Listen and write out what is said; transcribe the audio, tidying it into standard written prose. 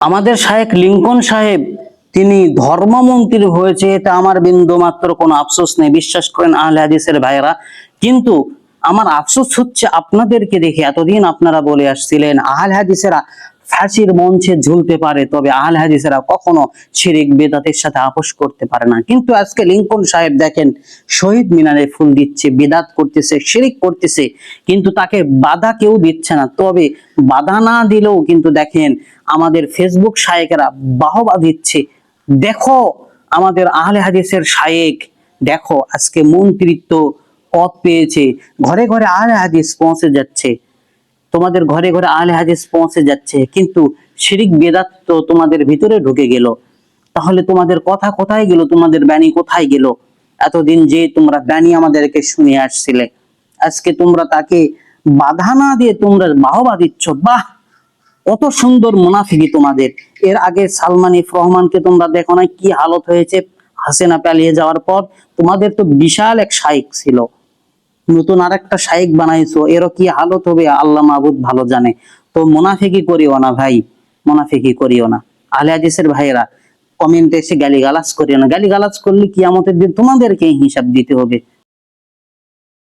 আমাদের শায়েখ লিংকন সাহেব তিনি ধর্মমন্ত্রী হয়েছে, এটা আমার বিন্দু মাত্র কোনো আফসোস নেই, বিশ্বাস করেন আহলে হাদিসের ভাইরা। কিন্তু আমার আফসোস হচ্ছে আপনাদেরকে দেখে, এতদিন আপনারা বলে আসছিলেন আহলে হাদিসেরা ফাঁসির মঞ্চে ঝুলতে পারে, তবে আহলে হাদিসেরা কখনো শিরিক বেদাতের সাথে আপোষ করতে পারে না। কিন্তু আজকে লিংকন সাহেব দেখেন শহীদ মিনারে ফুল দিচ্ছে, বেদাত করতেছে, শিরিক করতেছে, কিন্তু তাকে বাধা কেউ দিচ্ছে না। তবে বাধা না দিলেও কিন্তু দেখেন আমাদের ফেসবুক শায়েকেরা বাহবা দিচ্ছে। দেখো আমাদের আহলে হাদিসের শায়েক, দেখো আজকে মন্ত্রিত্ব পদ পেয়েছে, ঘরে ঘরে আহলে হাদিস পৌঁছে যাচ্ছে, তোমাদের ঘরে ঘরে আহলে হাদিস পৌঁছে যাচ্ছে, কিন্তু শিরিক বেদাত তো তোমাদের ভিতরে ঢুকে গেল। তাহলে তোমাদের কথা কোথায় গেল? তোমাদের বাণী কোথায় গেল? এতদিন যে তোমরা বাণী আমাদেরকে শুনে আসছিলে, আজকে তোমরা তাকে বাধা না দিয়ে তোমরা বাহবা দিচ্ছ। বাহ, কত সুন্দর মুনাফিকি তোমাদের। এর আগে সালমান এফ রহমানকে তোমরা দেখো না কি হালত হয়েছে হাসিনা পালিয়ে যাওয়ার পর? তোমাদের তো বিশাল এক শাইখ ছিল, নতুন আরেকটা শাইখ বানাইছো, এরও কি হালত হবে আল্লাহ মাহবুদ ভালো জানে। তো মুনাফিকি করিও না ভাই, মুনাফিকি করিও না। আহলে হাদিসের ভাইয়েরা কমেন্টে এসে গালিগালাজ করিও না, গালিগালাজ করলে কিয়ামতের দিন তোমাদেরকে হিসাব দিতে হবে।